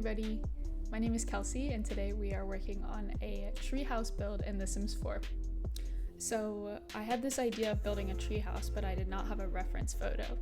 everybody, my name is Kelsey and today we are working on a treehouse build in The Sims 4. So I had this idea of building a treehouse, but I did not have a reference photo.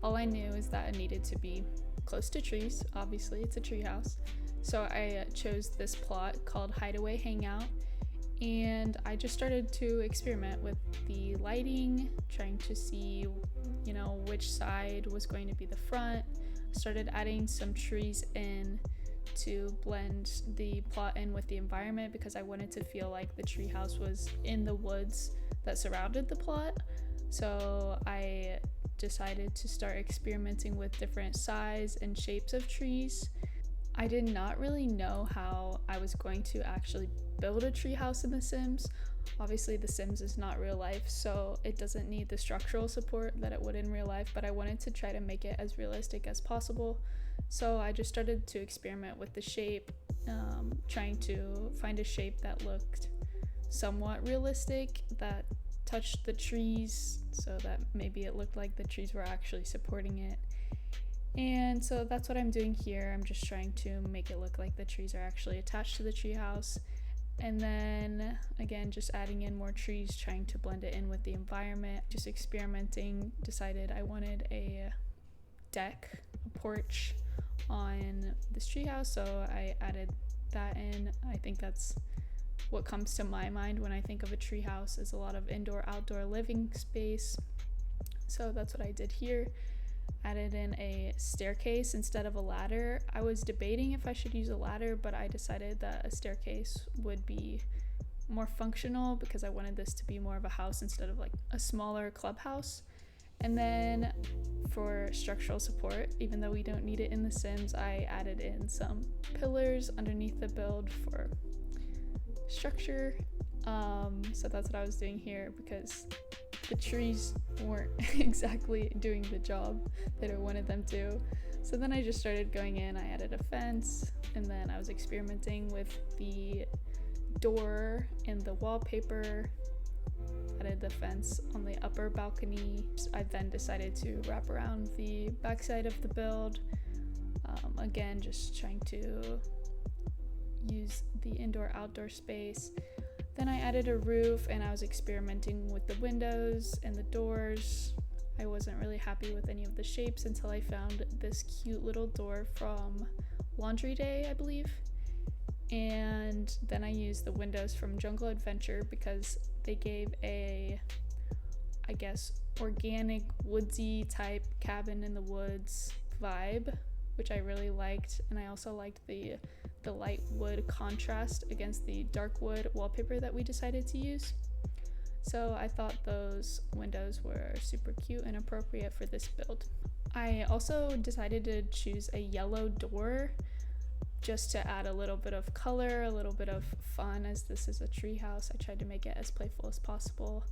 All I knew is that it needed to be close to trees, obviously it's a treehouse. So I chose this plot called Hideaway Hangout, and I just started to experiment with the lighting, trying to see, which side was going to be the front. Started adding some trees in to blend the plot in with the environment because I wanted to feel like the treehouse was in the woods that surrounded the plot. So I decided to start experimenting with different size and shapes of trees. I did not really know how I was going to actually build a treehouse in The Sims. Obviously, The Sims is not real life, so it doesn't need the structural support that it would in real life, but I wanted to try to make it as realistic as possible. So I just started to experiment with the shape, trying to find a shape that looked somewhat realistic, that touched the trees, so that maybe it looked like the trees were actually supporting it. And so that's what I'm doing here. I'm just trying to make it look like the trees are actually attached to the treehouse. And then again, just adding in more trees, trying to blend it in with the environment, just experimenting. Decided I wanted a deck, a porch on this treehouse, so I added that in. I think that's what comes to my mind when I think of a treehouse, is a lot of indoor-outdoor living space. So that's what I did here. Added in a staircase instead of a ladder. I was debating if I should use a ladder, but I decided that a staircase would be more functional because I wanted this to be more of a house instead of like a smaller clubhouse. And then for structural support, even though we don't need it in The Sims, I added in some pillars underneath the build for structure. So that's what I was doing here because the trees weren't exactly doing the job that I wanted them to. So then I just started going in, I added a fence, and then I was experimenting with the door and the wallpaper, added the fence on the upper balcony. I then decided to wrap around the backside of the build. Again, just trying to use the indoor-outdoor space. Then I added a roof and I was experimenting with the windows and the doors. I wasn't really happy with any of the shapes until I found this cute little door from Laundry Day, I believe. And then I used the windows from Jungle Adventure because they gave a, I guess, organic woodsy type cabin in the woods vibe, which I really liked. And I also liked the light wood contrast against the dark wood wallpaper that we decided to use. So I thought those windows were super cute and appropriate for this build. I also decided to choose a yellow door just to add a little bit of color, a little bit of fun, as this is a treehouse. I tried to make it as playful as possible.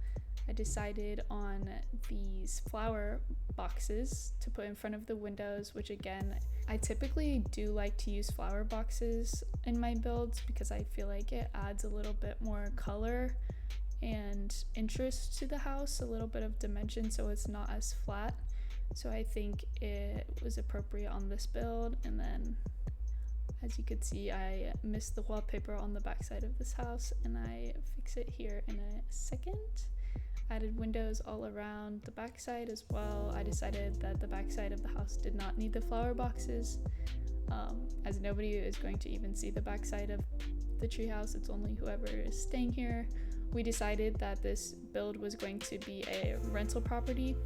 I decided on these flower boxes to put in front of the windows, which again, I typically do like to use flower boxes in my builds because I feel like it adds a little bit more color and interest to the house, a little bit of dimension so it's not as flat. So I think it was appropriate on this build. And then as you could see, I missed the wallpaper on the backside of this house and I fix it here in a second. Added windows all around the backside as well. I decided that the backside of the house did not need the flower boxes, as nobody is going to even see the backside of the treehouse. It's only whoever is staying here. We decided that this build was going to be a rental property,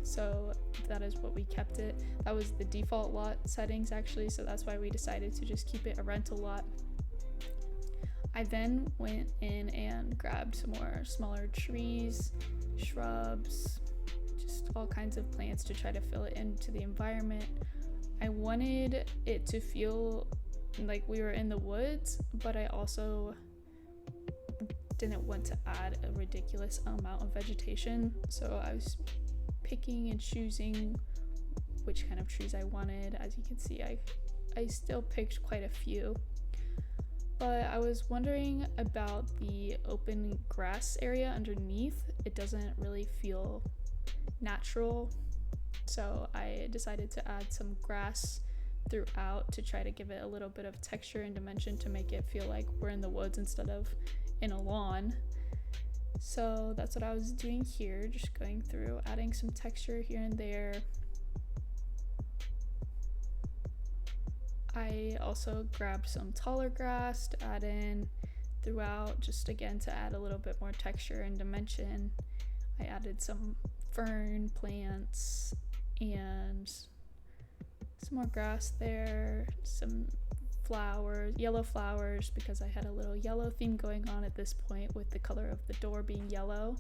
so that is what we kept it. That was the default lot settings actually, so that's why we decided to just keep it a rental lot. I then went in and grabbed some more smaller trees, shrubs, just all kinds of plants to try to fill it into the environment. I wanted it to feel like we were in the woods, but I also didn't want to add a ridiculous amount of vegetation. So I was picking and choosing which kind of trees I wanted. As you can see, I still picked quite a few. But I was wondering about the open grass area underneath. It doesn't really feel natural, so I decided to add some grass throughout to try to give it a little bit of texture and dimension to make it feel like we're in the woods instead of in a lawn. So that's what I was doing here, just going through, adding some texture here and there. I also grabbed some taller grass to add in throughout, just again to add a little bit more texture and dimension. I added some fern plants and some more grass there, some flowers, yellow flowers, because I had a little yellow theme going on at this point with the color of the door being yellow.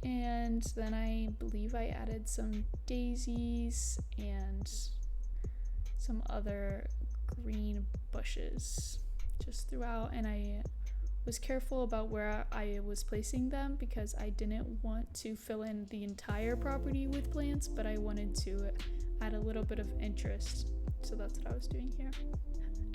And then I believe I added some daisies and some other green bushes just throughout, and I was careful about where I was placing them because I didn't want to fill in the entire property with plants, but I wanted to add a little bit of interest. So that's what I was doing here.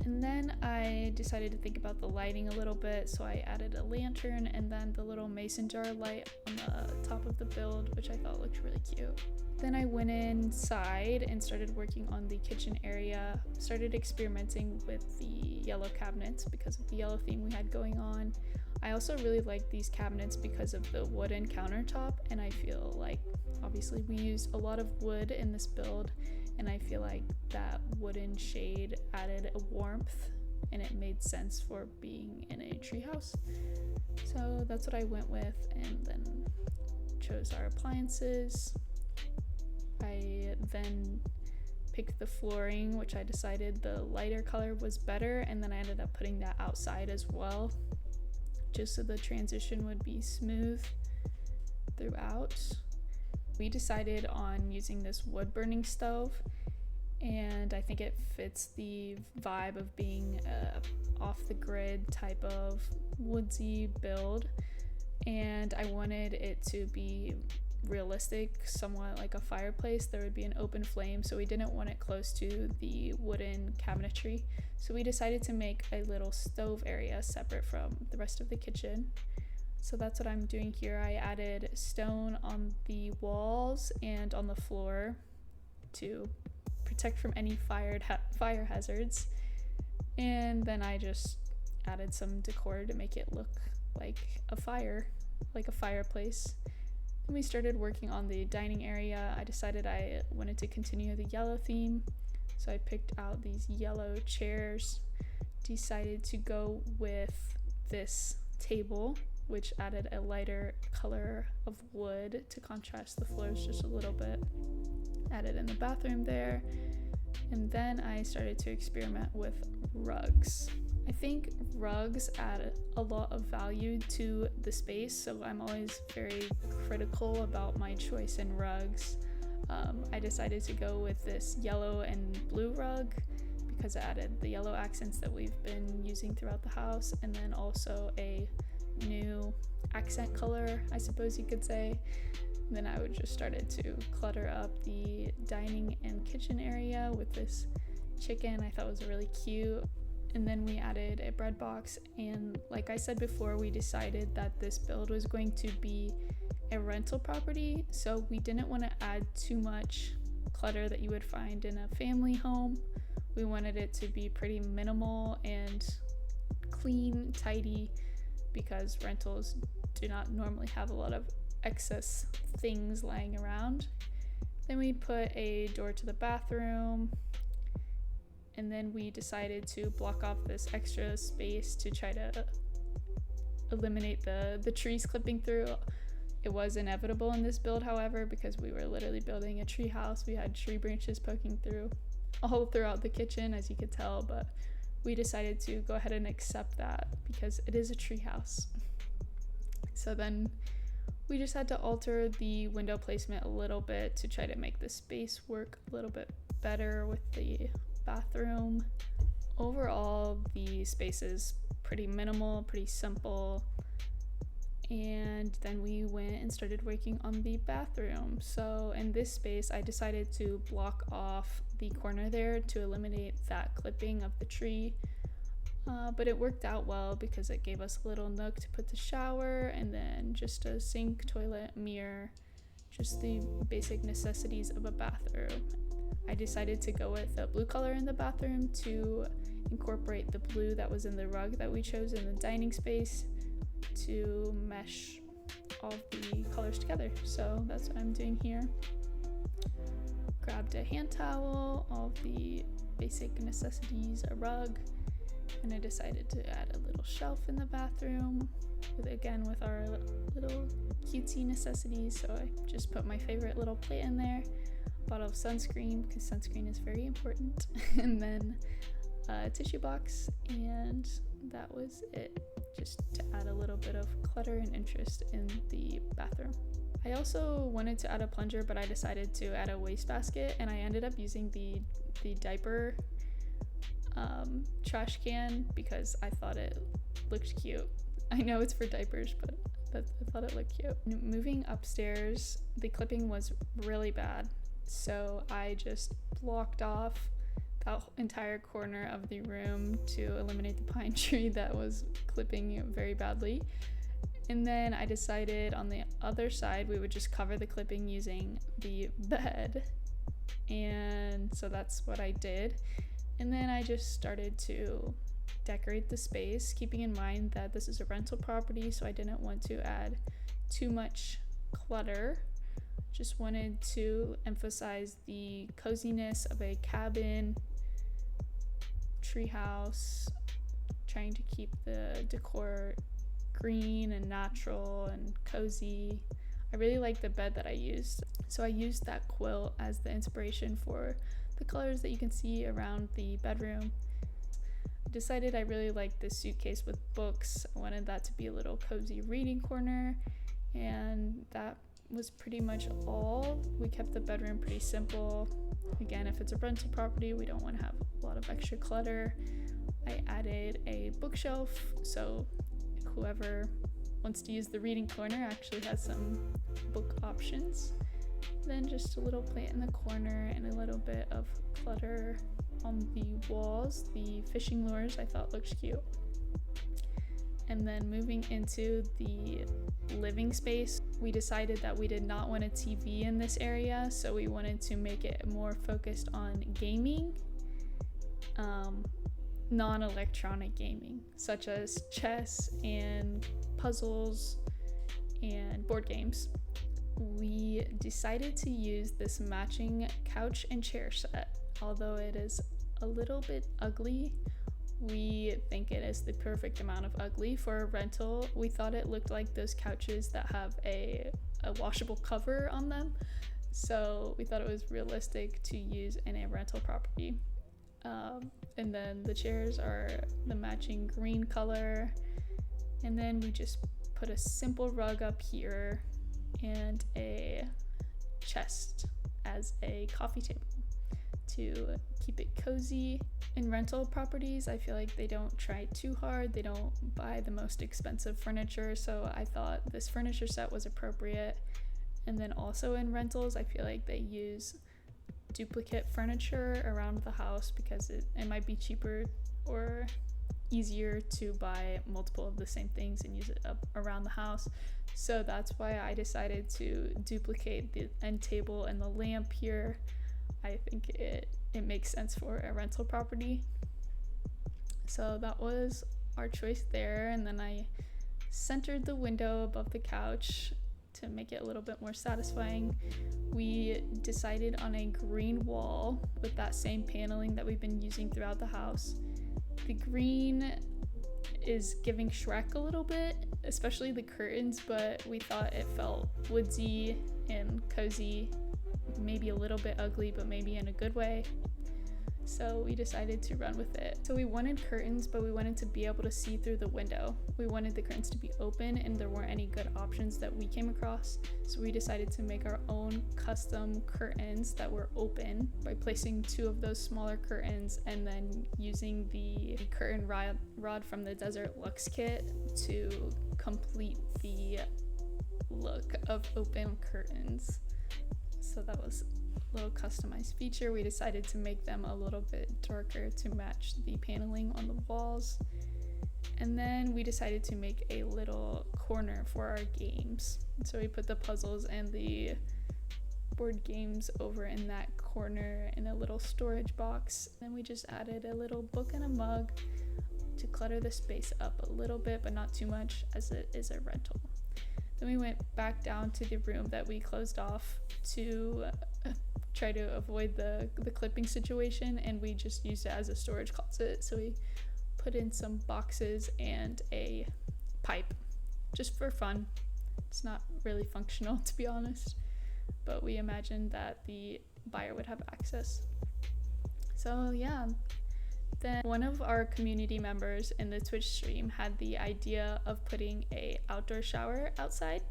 And then I decided to think about the lighting a little bit, so I added a lantern and then the little mason jar light on the top of the build, which I thought looked really cute. Then I went inside and started working on the kitchen area, started experimenting with the yellow cabinets because of the yellow theme we had going on. I also really like these cabinets because of the wooden countertop, and I feel like obviously we used a lot of wood in this build, and I feel like that wooden shade added a warmth and it made sense for being in a treehouse. So that's what I went with, and then chose our appliances. I then picked the flooring, which I decided the lighter color was better, and then I ended up putting that outside as well, just so the transition would be smooth throughout. We decided on using this wood burning stove, and I think it fits the vibe of being a off the grid type of woodsy build, and I wanted it to be realistic, somewhat like a fireplace. There would be an open flame, so we didn't want it close to the wooden cabinetry, so we decided to make a little stove area separate from the rest of the kitchen. So that's what I'm doing here. I added stone on the walls and on the floor to protect from any fire hazards, and then I just added some decor to make it look like a fireplace. Then we started working on the dining area. I decided I wanted to continue the yellow theme, so I picked out these yellow chairs, decided to go with this table, which added a lighter color of wood to contrast the floors just a little bit. Added in the bathroom there, and then I started to experiment with rugs. I think rugs add a lot of value to the space, so I'm always very critical about my choice in rugs. I decided to go with this yellow and blue rug because it added the yellow accents that we've been using throughout the house, and then also a new accent color, I suppose you could say. And then I would just started to clutter up the dining and kitchen area with this chicken I thought was really cute. And then we added a bread box, and like I said before, we decided that this build was going to be a rental property, so we didn't want to add too much clutter that you would find in a family home. We wanted it to be pretty minimal and clean, tidy, because rentals do not normally have a lot of excess things lying around. Then we put a door to the bathroom, and then we decided to block off this extra space to try to eliminate the trees clipping through. It was inevitable in this build, however, because we were literally building a tree house. We had tree branches poking through all throughout the kitchen, as you could tell, but we decided to go ahead and accept that because it is a tree house. So then we just had to alter the window placement a little bit to try to make the space work a little bit better with the bathroom. Overall, the space is pretty minimal, pretty simple. And then we went and started working on the bathroom. So in this space, I decided to block off the corner there to eliminate that clipping of the tree. But it worked out well because it gave us a little nook to put the shower, and then just a sink, toilet, mirror, just the basic necessities of a bathroom. I decided to go with a blue color in the bathroom to incorporate the blue that was in the rug that we chose in the dining space to mesh all of the colors together. So that's what I'm doing here. Grabbed a hand towel, all of the basic necessities, a rug, and I decided to add a little shelf in the bathroom with our little cutesy necessities. So I just put my favorite little plate in there, bottle of sunscreen because sunscreen is very important, and then a tissue box, and that was it, just to add a little bit of clutter and interest in the bathroom. I also wanted to add a plunger, but I decided to add a wastebasket, and I ended up using the diaper trash can because I thought it looked cute. I know it's for diapers, but I thought it looked cute. Moving upstairs, the clipping was really bad, so I just blocked off that entire corner of the room to eliminate the pine tree that was clipping very badly. And then I decided on the other side we would just cover the clipping using the bed, and so that's what I did. And then I just started to decorate the space, keeping in mind that this is a rental property, so I didn't want to add too much clutter. Just wanted to emphasize the coziness of a cabin, treehouse, trying to keep the decor green and natural and cozy. I really like the bed that I used, so I used that quilt as the inspiration for the colors that you can see around the bedroom. I decided I really liked this suitcase with books. I wanted that to be a little cozy reading corner, and that was pretty much all. We kept the bedroom pretty simple. Again, if it's a rental property, we don't want to have a lot of extra clutter. I added a bookshelf, so whoever wants to use the reading corner actually has some book options. Then just a little plant in the corner and a little bit of clutter on the walls. The fishing lures I thought looked cute. And then moving into the living space, we decided that we did not want a TV in this area, so we wanted to make it more focused on gaming, non-electronic gaming, such as chess and puzzles and board games. We decided to use this matching couch and chair set. Although it is a little bit ugly, we think it is the perfect amount of ugly for a rental. We thought it looked like those couches that have a washable cover on them, so we thought it was realistic to use in a rental property. And then the chairs are the matching green color, and then we just put a simple rug up here and a chest as a coffee table to keep it cozy. In rental properties, I feel like they don't try too hard. They don't buy the most expensive furniture, so I thought this furniture set was appropriate. And then also in rentals, I feel like they use duplicate furniture around the house because it might be cheaper or easier to buy multiple of the same things and use it up around the house. So that's why I decided to duplicate the end table and the lamp here. I think it makes sense for a rental property. So that was our choice there, and then I centered the window above the couch to make it a little bit more satisfying. We decided on a green wall with that same paneling that we've been using throughout the house. The green is giving Shrek a little bit, especially the curtains, but we thought it felt woodsy and cozy, maybe a little bit ugly, but maybe in a good way. So we decided to run with it. So we wanted curtains, but we wanted to be able to see through the window. We wanted the curtains to be open, and there weren't any good options that we came across. So we decided to make our own custom curtains that were open by placing 2 of those smaller curtains and then using the curtain rod from the Desert Luxe kit to complete the look of open curtains. So that was little customized feature. We decided to make them a little bit darker to match the paneling on the walls. And then we decided to make a little corner for our games. So we put the puzzles and the board games over in that corner in a little storage box. Then we just added a little book and a mug to clutter the space up a little bit, but not too much as it is a rental. Then we went back down to the room that we closed off to try to avoid the clipping situation, and we just used it as a storage closet. So we put in some boxes and a pipe just for fun. It's not really functional, to be honest, but we imagined that the buyer would have access. So yeah, then one of our community members in the Twitch stream had the idea of putting a outdoor shower outside.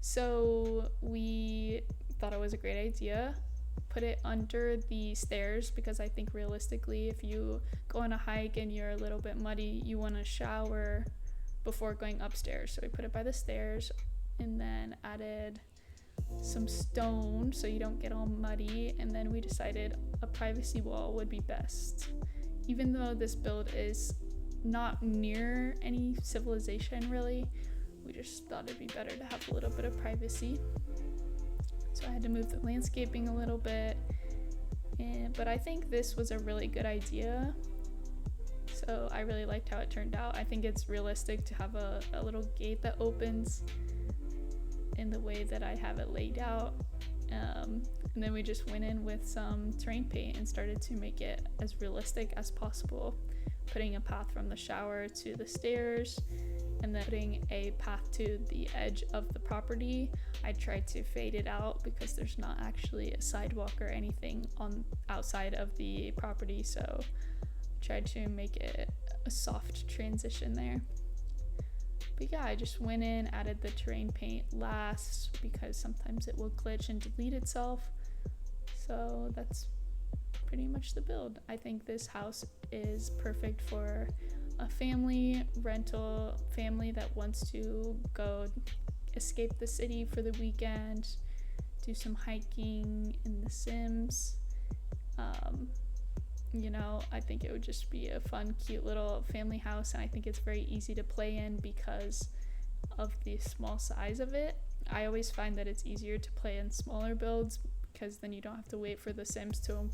So we thought it was a great idea. Put it under the stairs, because I think realistically, if you go on a hike and you're a little bit muddy, you want to shower before going upstairs. So we put it by the stairs, and then added some stone so you don't get all muddy, and then we decided a privacy wall would be best. Even though this build is not near any civilization really, we just thought it'd be better to have a little bit of privacy. So I had to move the landscaping a little bit, but I think this was a really good idea. So I really liked how it turned out. I think it's realistic to have a little gate that opens in the way that I have it laid out. And then we just went in with some terrain paint and started to make it as realistic as possible, putting a path from the shower to the stairs, and then putting a path to the edge of the property. I tried to fade it out because there's not actually a sidewalk or anything on outside of the property, so tried to make it a soft transition there. But yeah, I just went in, added the terrain paint last because sometimes it will glitch and delete itself. So that's pretty much the build. I think this house is perfect for a family rental, family that wants to go escape the city for the weekend, do some hiking in The Sims. You know, I think it would just be a fun, cute little family house, and I think it's very easy to play in because of the small size of it. I always find that it's easier to play in smaller builds because then you don't have to wait for the Sims to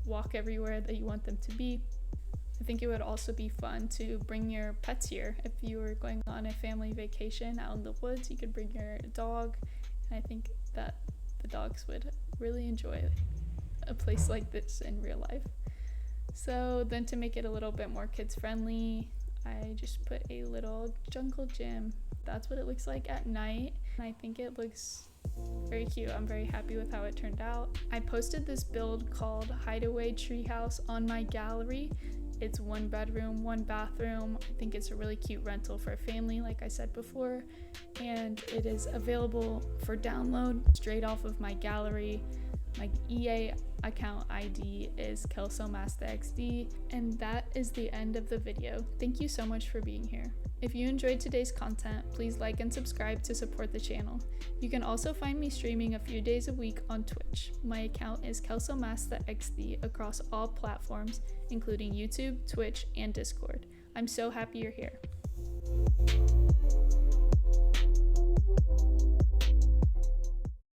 walk everywhere that you want them to be. I think it would also be fun to bring your pets here. If you were going on a family vacation out in the woods, you could bring your dog, and I think that the dogs would really enjoy a place like this in real life. So then to make it a little bit more kids friendly, I just put a little jungle gym. That's what it looks like at night, and I think it looks very cute. I'm very happy with how it turned out. I posted this build called Hideaway Treehouse on my gallery. It's 1 bedroom, 1 bathroom. I think it's a really cute rental for a family, like I said before, and it is available for download straight off of my gallery. My EA account ID is kelsomastaXD, and that is the end of the video. Thank you so much for being here. If you enjoyed today's content, please like and subscribe to support the channel. You can also find me streaming a few days a week on Twitch. My account is kelsomastaXD across all platforms, including YouTube, Twitch, and Discord. I'm so happy you're here.